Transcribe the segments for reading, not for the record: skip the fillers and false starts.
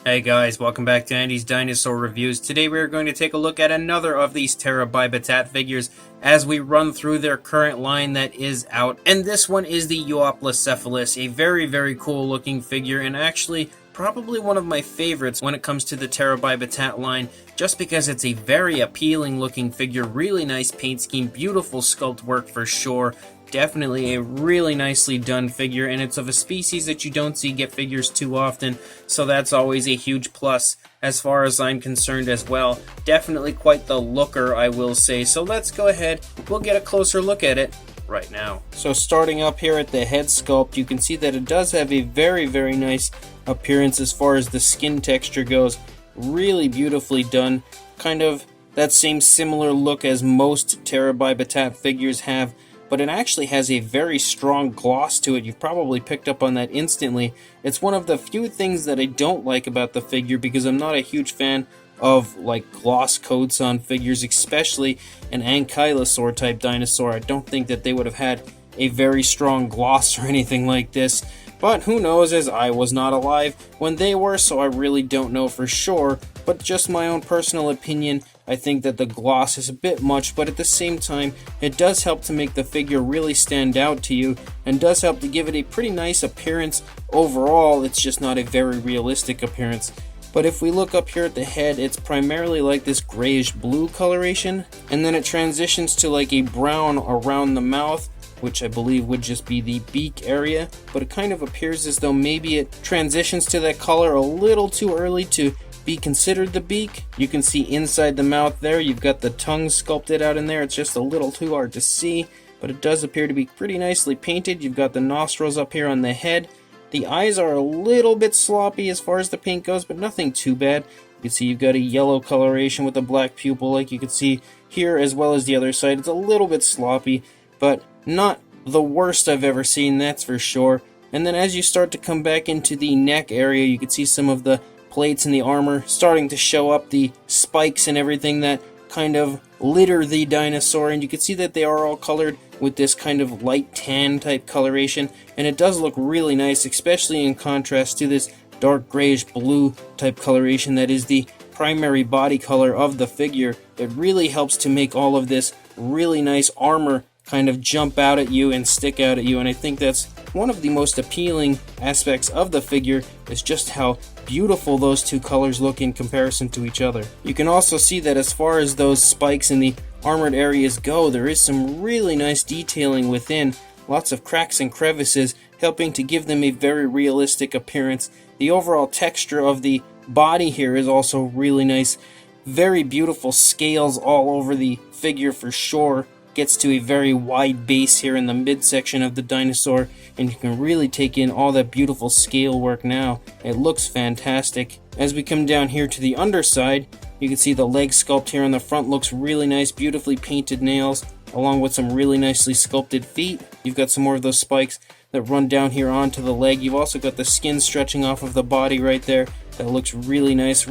Hey guys, welcome back to Andy's Dinosaur Reviews. Today we are going to take a look at another of these Terra by Battat figures as we run through their current line that is out. And this one is the Euoplocephalus, a very cool looking figure, and actually probably one of my favorites when it comes to the Terra by Battat line, just because it's a very appealing looking figure, really nice paint scheme, beautiful sculpt work for sure. Definitely a really nicely done figure, and it's of a species that you don't see get figures too often, so that's always a huge plus as far as I'm concerned as well. Definitely quite the looker, I will say. So let's go ahead, we'll get a closer look at it right now. So starting up here at the head sculpt, you can see that it does have a very nice appearance as far as the skin texture goes. Really beautifully done, kind of that same similar look as most Terra by Battat figures have, but it actually has a very strong gloss to it. You've probably picked up on that instantly. It's one of the few things that I don't like about the figure, because I'm not a huge fan of like gloss coats on figures, especially an Ankylosaur type dinosaur. I don't think that they would have had a very strong gloss or anything like this, but who knows, as I was not alive when they were, so I really don't know for sure. But just my own personal opinion, I think that the gloss is a bit much, but at the same time, it does help to make the figure really stand out to you, and does help to give it a pretty nice appearance overall. It's just not a very realistic appearance. But if we look up here at the head, it's primarily like this grayish blue coloration, and then it transitions to like a brown around the mouth, which I believe would just be the beak area, but it kind of appears as though maybe it transitions to that color a little too early to be considered the beak. You can see inside the mouth there, you've got the tongue sculpted out in there. It's just a little too hard to see, but it does appear to be pretty nicely painted. You've got the nostrils up here on the head. The eyes are a little bit sloppy as far as the paint goes, but nothing too bad. You can see you've got a yellow coloration with a black pupil, like you can see here, as well as the other side. It's a little bit sloppy, but not the worst I've ever seen, that's for sure. And then as you start to come back into the neck area, you can see some of the plates in the armor starting to show up, the spikes and everything that kind of litter the dinosaur, and you can see that they are all colored with this kind of light tan type coloration, and it does look really nice, especially in contrast to this dark grayish blue type coloration that is the primary body color of the figure. It really helps to make all of this really nice armor kind of jump out at you and stick out at you, and I think that's one of the most appealing aspects of the figure, is just how beautiful those two colors look in comparison to each other. You can also see that as far as those spikes in the armored areas go, there is some really nice detailing within, lots of cracks and crevices, helping to give them a very realistic appearance. The overall texture of the body here is also really nice. Very beautiful scales all over the figure for sure. Gets to a very wide base here in the midsection of the dinosaur, and you can really take in all that beautiful scale work now. It looks fantastic. As we come down here to the underside, you can see the leg sculpt here on the front looks really nice, beautifully painted nails, along with some really nicely sculpted feet. You've got some more of those spikes that run down here onto the leg. You've also got the skin stretching off of the body right there. That looks really nice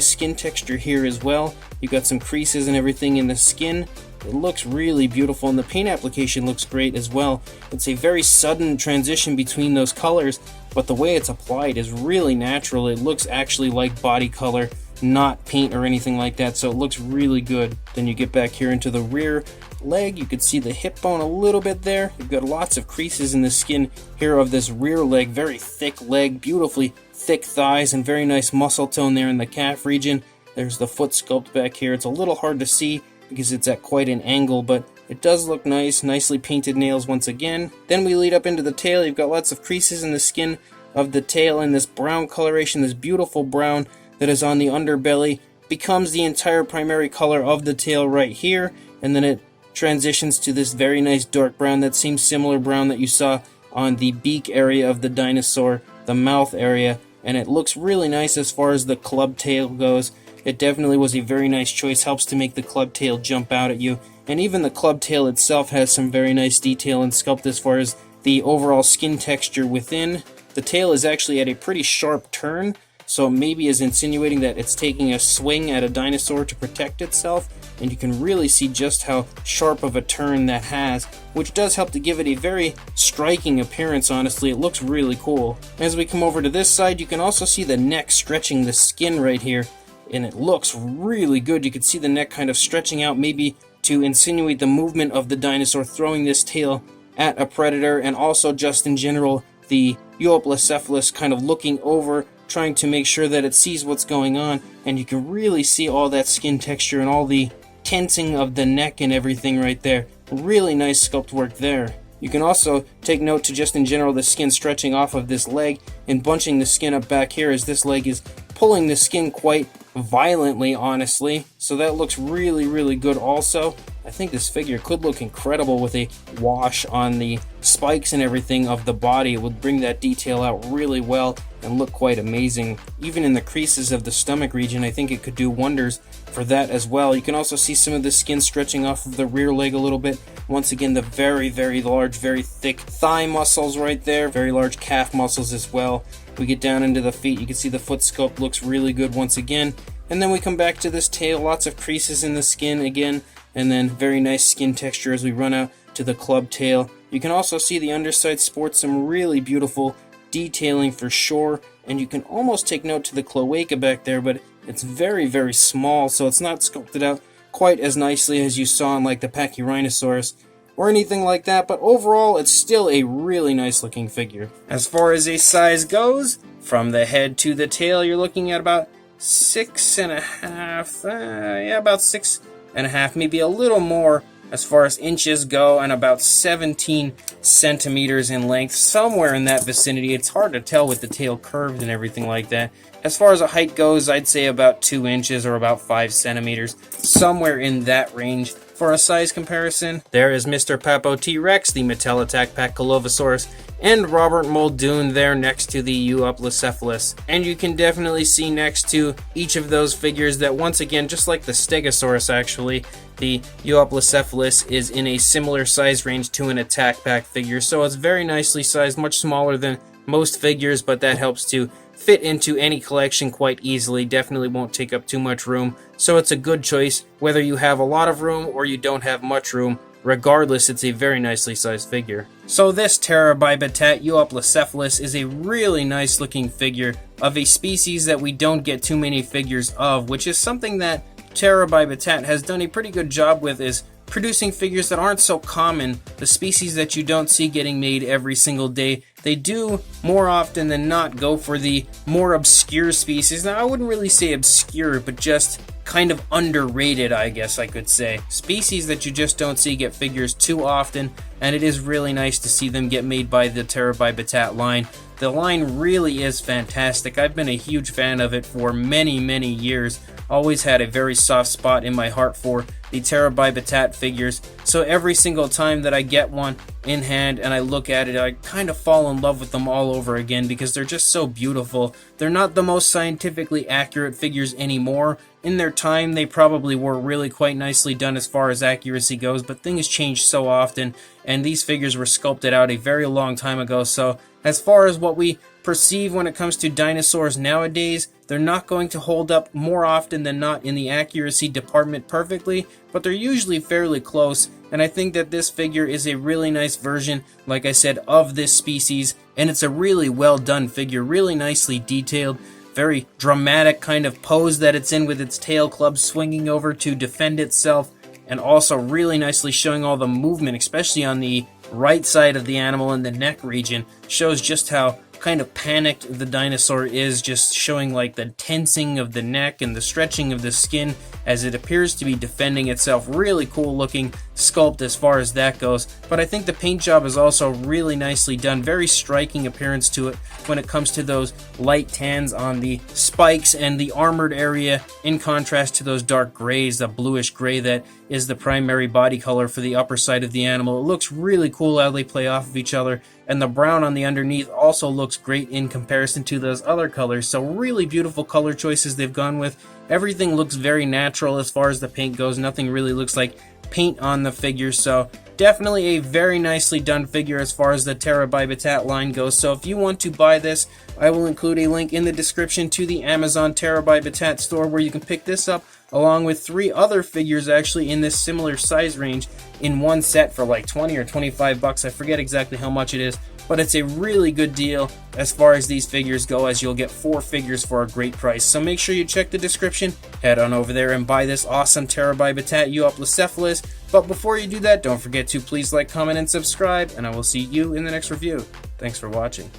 skin texture here as well. You've got some creases and everything in the skin. It looks really beautiful, and the paint application looks great as well. It's a very sudden transition between those colors, but the way it's applied is really natural. It looks actually like body color, not paint or anything like that, so it looks really good. Then you get back here into the rear leg. You can see the hip bone a little bit there. You've got lots of creases in the skin here of this rear leg. Very thick leg, beautifully thick thighs, and very nice muscle tone there in the calf region. There's the foot sculpt back here. It's a little hard to see because it's at quite an angle, but it does look nice. Nicely painted nails once again. Then we lead up into the tail. You've got lots of creases in the skin of the tail, and this brown coloration, this beautiful brown that is on the underbelly, becomes the entire primary color of the tail right here, and then it transitions to this very nice dark brown, that same similar brown that you saw on the beak area of the dinosaur, the mouth area, and it looks really nice as far as the club tail goes. It definitely was a very nice choice, helps to make the club tail jump out at you, and even the club tail itself has some very nice detail and sculpt as far as the overall skin texture within. The tail is actually at a pretty sharp turn, so it maybe is insinuating that it's taking a swing at a dinosaur to protect itself, and you can really see just how sharp of a turn that has, which does help to give it a very striking appearance. Honestly, it looks really cool. As we come over to this side, you can also see the neck stretching the skin right here, and it looks really good. You can see the neck kind of stretching out, maybe to insinuate the movement of the dinosaur throwing this tail at a predator, and also just in general the Euoplocephalus kind of looking over, trying to make sure that it sees what's going on, and you can really see all that skin texture and all the tensing of the neck and everything right there. Really nice sculpt work there. You can also take note to just in general the skin stretching off of this leg and bunching the skin up back here, as this leg is pulling the skin quite violently, honestly. So that looks really good also. I think this figure could look incredible with a wash on the spikes and everything of the body. It would bring that detail out really well and look quite amazing. Even in the creases of the stomach region, I think it could do wonders for that as well. You can also see some of the skin stretching off of the rear leg a little bit. Once again, the very large, very thick thigh muscles right there. Very large calf muscles as well. We get down into the feet. You can see the foot sculpt looks really good once again. And then we come back to this tail. Lots of creases in the skin again. And then very nice skin texture as we run out to the club tail. You can also see the underside sports some really beautiful detailing for sure. And you can almost take note to the cloaca back there, but it's very small, so it's not sculpted out quite as nicely as you saw in like the Pachyrhinosaurus or anything like that, but overall it's still a really nice looking figure. As far as a size goes, from the head to the tail, you're looking at about 6.5, about 6.5, maybe a little more as far as inches go, and about 17 centimeters in length, somewhere in that vicinity. It's hard to tell with the tail curved and everything like that. As far as a height goes, I'd say about 2 inches or about 5 centimeters, somewhere in that range. For a size comparison, there is Mr. Papo T-Rex, the Metallotac Pachylovosaurus, and Robert Muldoon there next to the Euoplocephalus. And you can definitely see next to each of those figures that, once again, just like the Stegosaurus actually, the Euoplocephalus is in a similar size range to an Attack Pack figure, so it's very nicely sized, much smaller than most figures, but that helps to fit into any collection quite easily. Definitely won't take up too much room, so it's a good choice whether you have a lot of room or you don't have much room. Regardless, it's a very nicely sized figure. So this Terra by Battat Euoplocephalus is a really nice looking figure of a species that we don't get too many figures of, which is something that Terra by Battat has done a pretty good job with, is producing figures that aren't so common, the species that you don't see getting made every single day. They do, more often than not, go for the more obscure species. Now, I wouldn't really say obscure, but just kind of underrated, I guess I could say. Species that you just don't see get figures too often, and it is really nice to see them get made by the Terra by Battat line. The line really is fantastic. I've been a huge fan of it for many years. Always had a very soft spot in my heart for the Terra by Battat figures, so every single time that I get one in hand and I look at it, I kind of fall in love with them all over again because they're just so beautiful. They're not the most scientifically accurate figures anymore. In their time, they probably were really quite nicely done as far as accuracy goes, but things change so often, and these figures were sculpted out a very long time ago, so as far as what we perceive when it comes to dinosaurs nowadays, they're not going to hold up more often than not in the accuracy department perfectly, but they're usually fairly close, and I think that this figure is a really nice version, like I said, of this species, and it's a really well done figure, really nicely detailed, very dramatic kind of pose that it's in with its tail club swinging over to defend itself, and also really nicely showing all the movement, especially on the right side of the animal in the neck region, shows just how kind of panicked the dinosaur is, just showing like the tensing of the neck and the stretching of the skin as it appears to be defending itself. Really cool looking sculpt as far as that goes, but I think the paint job is also really nicely done. Very striking appearance to it when it comes to those light tans on the spikes and the armored area, in contrast to those dark grays, the bluish gray that is the primary body color for the upper side of the animal. It looks really cool how they play off of each other, and the brown on the underneath also looks great in comparison to those other colors. So really beautiful color choices they've gone with. Everything looks very natural as far as the paint goes. Nothing really looks like paint on the figure, so Definitely a very nicely done figure as far as the Terra by Battat line goes, so if you want to buy this, I will include a link in the description to the Amazon Terra by Battat store where you can pick this up along with 3 other figures actually in this similar size range in one set for like 20 or 25 bucks. I forget exactly how much it is, but it's a really good deal as far as these figures go, as you'll get 4 figures for a great price. So make sure you check the description, head on over there and buy this awesome Terra by Battat Euoplocephalus. But before you do that, don't forget to please like, comment, and subscribe, and I will see you in the next review. Thanks for watching.